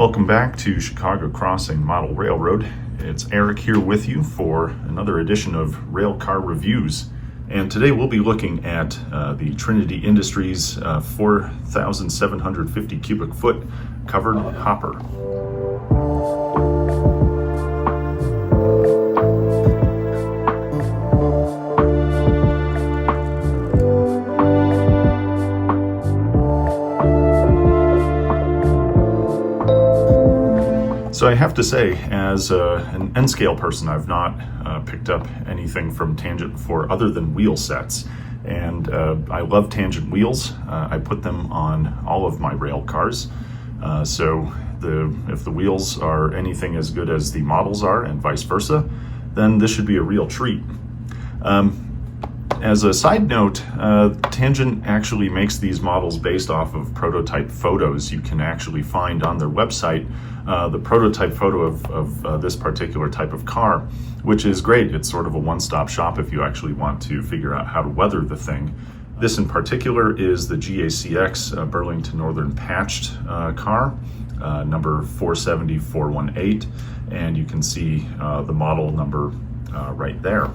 Welcome back to Chicago Crossing Model Railroad. It's Eric here with you for another edition of Railcar Reviews. And today we'll be looking at the Trinity Industries 4,750 cubic foot covered hopper. So I have to say, as an N-scale person, I've not picked up anything from Tangent before other than wheel sets. And I love Tangent wheels. I put them on all of my rail cars. So if the wheels are anything as good as the models are and vice versa, then this should be a real treat. As a side note, Tangent actually makes these models based off of prototype photos you can actually find on their website. The prototype photo of this particular type of car, which is great. It's sort of a one-stop shop if you actually want to figure out how to weather the thing. This in particular is the GACX Burlington Northern patched car, number 470418, and you can see the model number right there.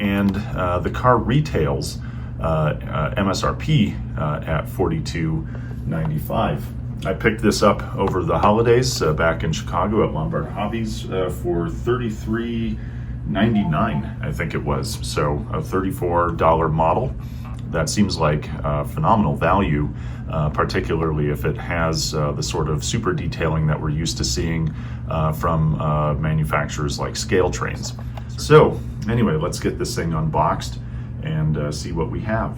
And the car retails MSRP at $42.95. I picked this up over the holidays back in Chicago at Lombard Hobbies for $33.99, I think it was. So a $34 model. That seems like phenomenal value, particularly if it has the sort of super detailing that we're used to seeing from manufacturers like Scale Trains. So anyway, let's get this thing unboxed and see what we have.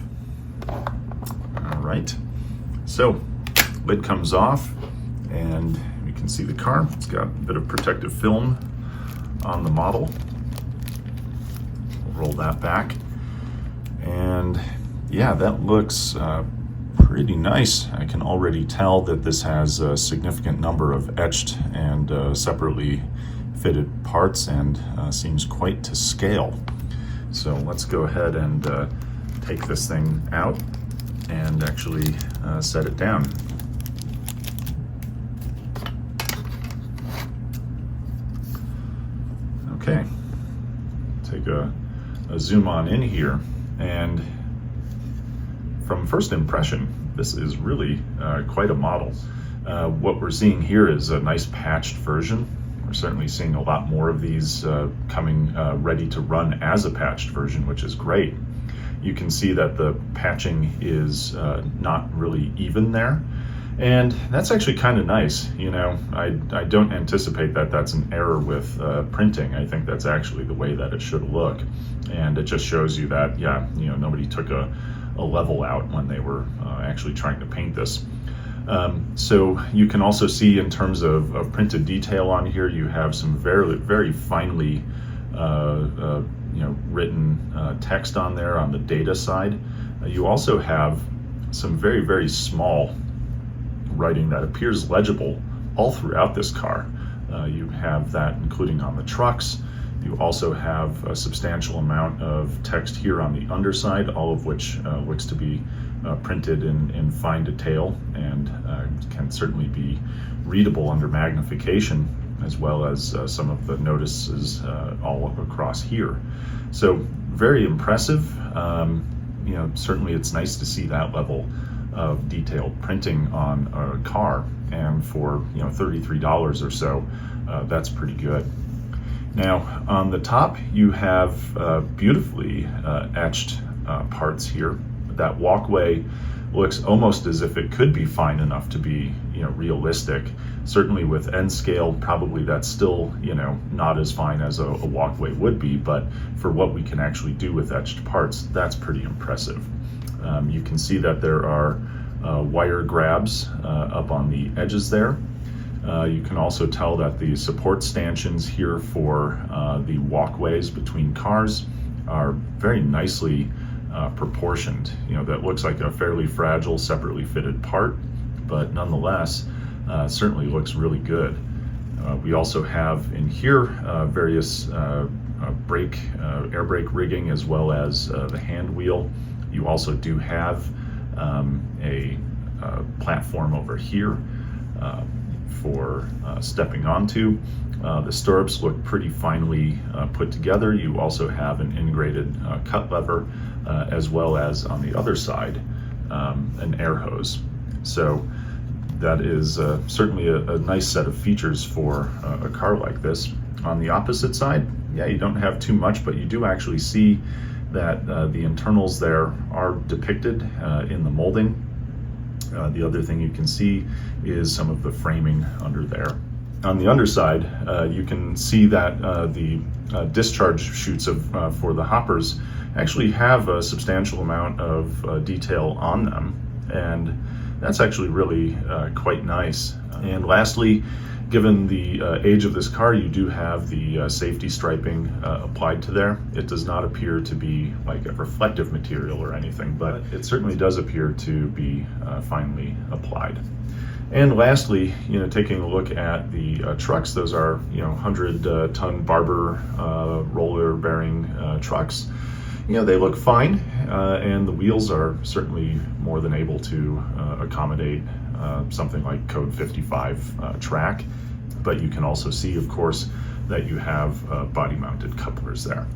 All right, so lid comes off and you can see the car. It's got a bit of protective film on the model. We'll roll that back. And yeah, that looks pretty nice. I can already tell that this has a significant number of etched and separately fitted parts and seems quite to scale. So let's go ahead and take this thing out and actually set it down. Okay, take a zoom on in here, and from first impression, this is really quite a model. What we're seeing here is a nice patched version. We're certainly seeing a lot more of these coming ready to run as a patched version, which is great. You can see that the patching is not really even there. And that's actually kind of nice. You know, I don't anticipate that that's an error with printing. I think that's actually the way that it should look. And it just shows you that, yeah, you know, nobody took a level out when they were actually trying to paint this. So you can also see in terms of printed detail on here, you have some very, very finely written text on there on the data side. You also have some very, very small writing that appears legible all throughout this car. You have that including on the trucks. You also have a substantial amount of text here on the underside, all of which looks to be printed in fine detail and can certainly be readable under magnification, as well as some of the notices all across here. So very impressive. Certainly it's nice to see that level of detailed printing on a car, and for $33 or so, that's pretty good. Now on the top you have beautifully etched parts here. That walkway looks almost as if it could be fine enough to be realistic. Certainly with N scale, probably that's still not as fine as a walkway would be, but for what we can actually do with etched parts, that's pretty impressive. You can see that there are wire grabs up on the edges there. You can also tell that the support stanchions here for the walkways between cars are very nicely proportioned. That looks like a fairly fragile, separately fitted part, but nonetheless, certainly looks really good. We also have in here various air brake rigging, as well as the hand wheel. You also do have a platform over here. for stepping onto. The stirrups look pretty finely put together. You also have an integrated cut lever, as well as on the other side an air hose. So that is certainly a nice set of features for a car like this. On the opposite side, yeah, you don't have too much, but you do actually see that the internals there are depicted in the molding. The other thing you can see is some of the framing under there. On the underside, you can see that the discharge chutes for the hoppers actually have a substantial amount of detail on them, and that's actually really quite nice. And lastly, given the age of this car, you do have the safety striping applied to there. It does not appear to be like a reflective material or anything, but it certainly does appear to be finely applied. And lastly, taking a look at the trucks, those are 100-ton Barber roller bearing trucks. They look fine, and the wheels are certainly more than able to accommodate something like code 55 track. But you can also see, of course, that you have body-mounted couplers there.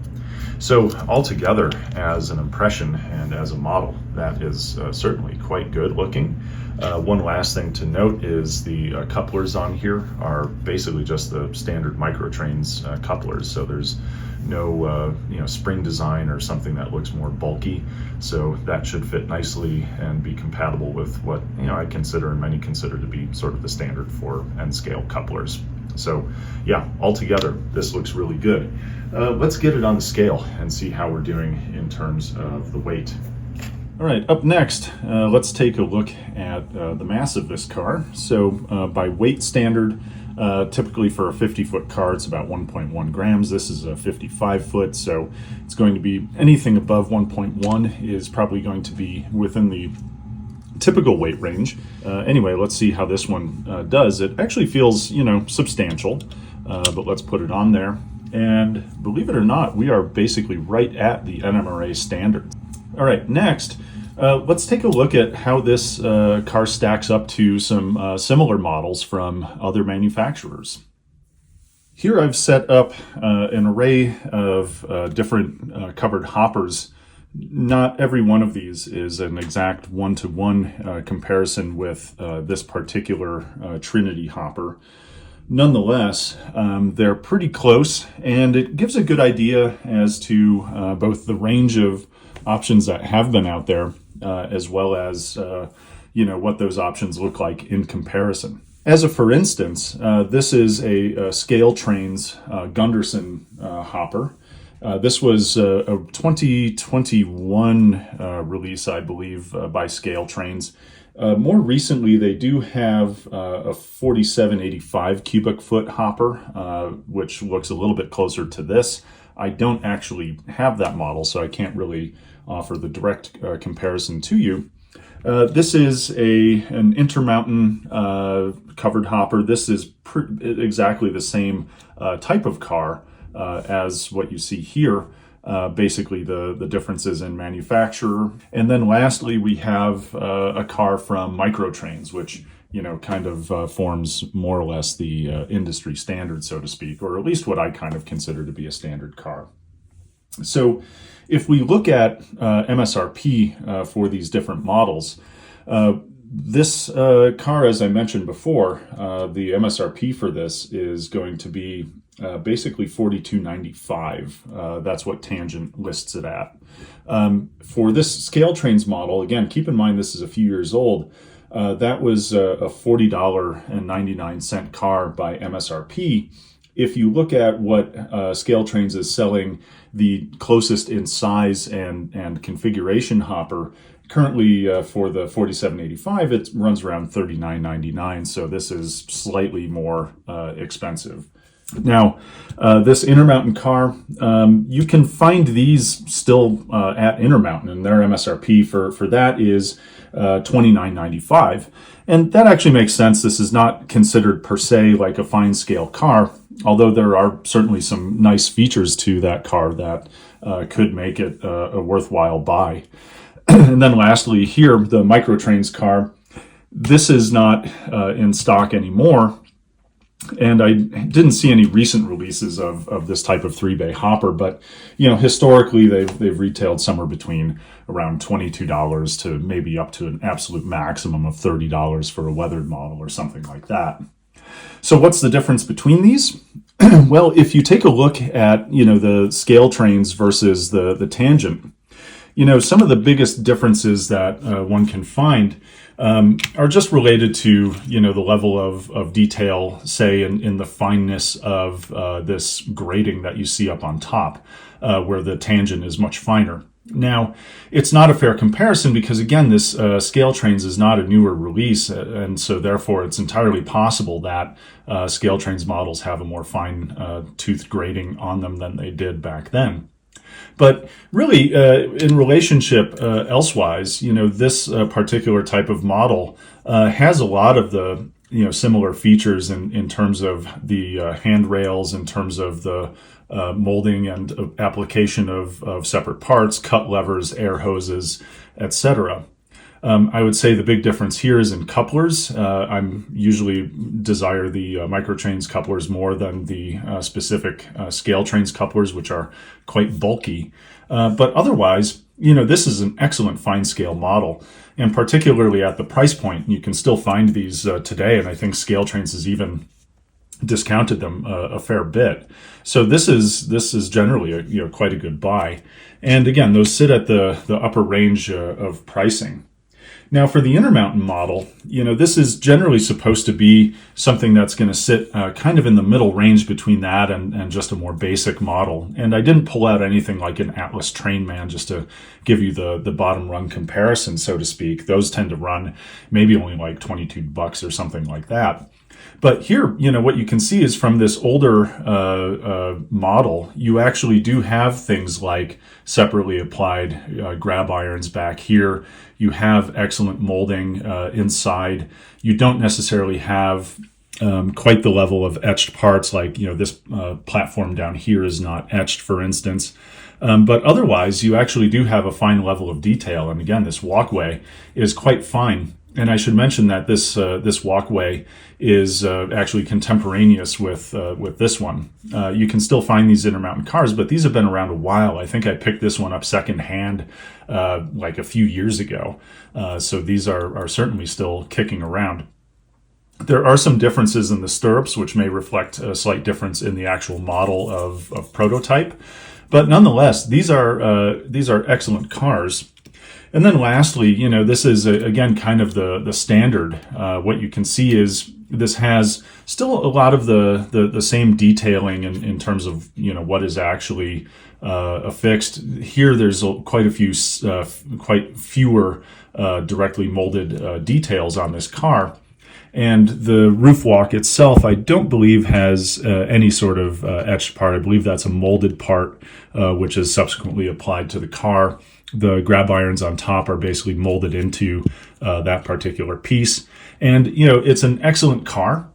So altogether, as an impression and as a model, that is certainly quite good looking. One last thing to note is the couplers on here are basically just the standard Microtrains couplers. So there's no spring design or something that looks more bulky. So that should fit nicely and be compatible with what I consider and many consider to be sort of the standard for N scale couplers. So yeah, altogether, this looks really good. Let's get it on the scale and see how we're doing in terms of the weight. All right, up next, let's take a look at the mass of this car. So by weight standard, typically for a 50-foot car, it's about 1.1 grams. This is a 55-foot, so it's going to be anything above 1.1 is probably going to be within the typical weight range. Anyway, let's see how this one does. It actually feels, substantial, but let's put it on there. And believe it or not, we are basically right at the NMRA standard. All right, next, let's take a look at how this car stacks up to some similar models from other manufacturers. Here I've set up an array of different covered hoppers. Not every one of these is an exact one-to-one comparison with this particular Trinity hopper. Nonetheless, they're pretty close, and it gives a good idea as to both the range of options that have been out there, as well as what those options look like in comparison. As a for instance, this is a Scale Trains Gunderson hopper. This was a 2021 release, I believe, by Scale Trains. More recently, they do have a 4785 cubic foot hopper, which looks a little bit closer to this. I don't actually have that model, so I can't really offer the direct comparison to you. This is an Intermountain covered hopper. This is exactly the same type of car as what you see here. Basically the differences in manufacturer. And then lastly, we have a car from Microtrains, which kind of forms more or less the industry standard, so to speak, or at least what I kind of consider to be a standard car. So if we look at MSRP for these different models, this car, as I mentioned before, the MSRP for this is going to be basically $42.95. That's what Tangent lists it at. For this Scale Trains model, again, keep in mind this is a few years old. That was a $40.99 car by MSRP. If you look at what Scale Trains is selling the closest in size and configuration hopper, currently for the 4785, it runs around $39.99. So this is slightly more expensive. Now, this Intermountain car, you can find these still at Intermountain, and their MSRP for that is $29.95. And that actually makes sense. This is not considered per se like a fine scale car, although there are certainly some nice features to that car that could make it a worthwhile buy. And then lastly here, the Microtrains car, This is not in stock anymore, and I didn't see any recent releases of this type of 3-bay hopper, but historically they've retailed somewhere between around $22 to maybe up to an absolute maximum of $30 for a weathered model or something like that. So what's the difference between these? Well, if you take a look at the scale trains versus the tangent, some of the biggest differences that one can find are just related to the level of detail, say in the fineness of this grading that you see up on top, where the tangent is much finer. Now, it's not a fair comparison because, again, this scale trains is not a newer release, and so therefore it's entirely possible that scale trains models have a more fine-toothed grading on them than they did back then. But really, in relationship elsewise, this particular type of model has a lot of the similar features in terms of the handrails, in terms of the molding and application of separate parts, cut levers, air hoses, etc. I would say the big difference here is in couplers. I'm usually desire the microtrains couplers more than the specific scale trains couplers, which are quite bulky. But otherwise, this is an excellent fine scale model, and particularly at the price point, you can still find these today. And I think Scale Trains has even discounted them a fair bit. So this is generally quite a good buy. And again, those sit at the upper range of pricing. Now, for the Intermountain model, this is generally supposed to be something that's going to sit kind of in the middle range between that and just a more basic model. And I didn't pull out anything like an Atlas Trainman just to give you the bottom rung comparison, so to speak. Those tend to run maybe only like $22 or something like that. But here, what you can see is from this older model, you actually do have things like separately applied grab irons back here. You have excellent molding inside. You don't necessarily have quite the level of etched parts, like this platform down here is not etched, for instance. But otherwise, you actually do have a fine level of detail. And again, this walkway is quite fine. And I should mention that this walkway is actually contemporaneous with this one. You can still find these Intermountain cars, but these have been around a while. I think I picked this one up secondhand like a few years ago. So these are certainly still kicking around. There are some differences in the stirrups, which may reflect a slight difference in the actual model of prototype. But nonetheless, these are excellent cars. And then lastly, this is, again, kind of the standard. What you can see is this has still a lot of the same detailing in terms of, what is actually affixed. Here, there's quite fewer directly molded details on this car. And the roof walk itself, I don't believe has any sort of etched part. I believe that's a molded part, which is subsequently applied to the car. The grab irons on top are basically molded into that particular piece. And, it's an excellent car.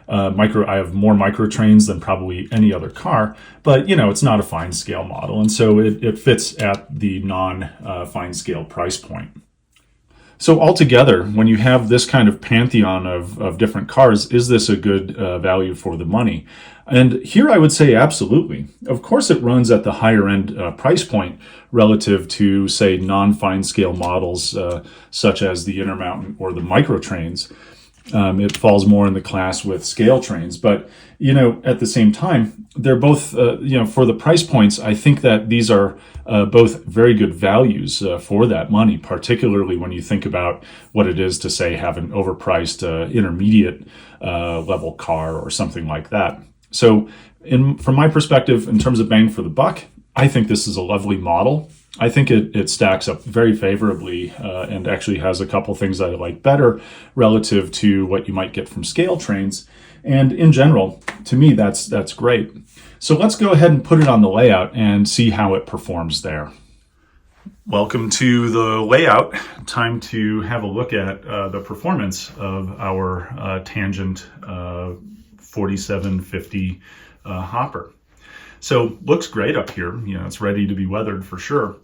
I have more micro trains than probably any other car, but, it's not a fine scale model. And so it fits at the non-fine scale price point. So altogether, when you have this kind of pantheon of different cars, is this a good value for the money? And here I would say absolutely. Of course, it runs at the higher end price point relative to, say, non-fine scale models such as the Intermountain or the micro trains. It falls more in the class with scale trains. But, at the same time, they're both, for the price points, I think that these are both very good values for that money, particularly when you think about what it is to, say, have an overpriced intermediate level car or something like that. So from my perspective, in terms of bang for the buck, I think this is a lovely model. I think it stacks up very favorably and actually has a couple things that I like better relative to what you might get from scale trains. And in general, to me, that's great. So let's go ahead and put it on the layout and see how it performs there. Welcome to the layout. Time to have a look at the performance of our Tangent 4750 hopper. So looks great up here. It's ready to be weathered for sure.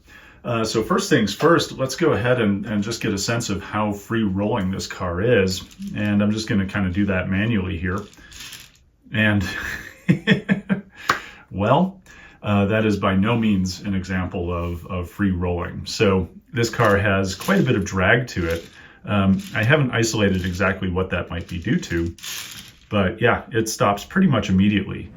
So first things first, let's go ahead and just get a sense of how free rolling this car is. And I'm just going to kind of do that manually here. And well, that is by no means an example of free rolling. So this car has quite a bit of drag to it. I haven't isolated exactly what that might be due to, but yeah, it stops pretty much immediately.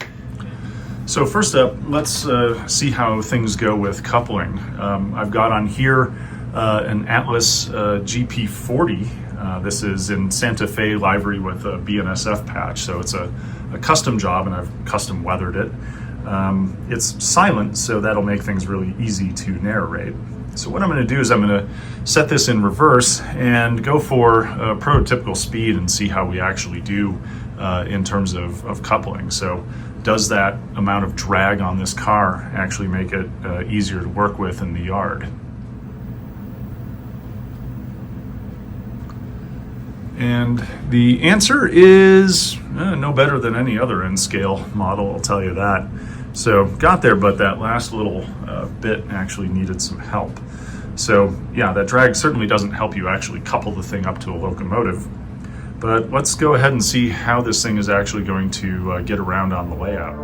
So first up, let's see how things go with coupling. I've got on here an Atlas GP40. This is in Santa Fe livery with a BNSF patch, so it's a custom job and I've custom weathered it. It's silent, so that'll make things really easy to narrate. So what I'm going to do is I'm going to set this in reverse and go for a prototypical speed and see how we actually do in terms of coupling. So does that amount of drag on this car actually make it easier to work with in the yard? And the answer is no better than any other N-scale model, I'll tell you that. So got there, but that last little bit actually needed some help. So yeah, that drag certainly doesn't help you actually couple the thing up to a locomotive. But let's go ahead and see how this thing is actually going to get around on the layout.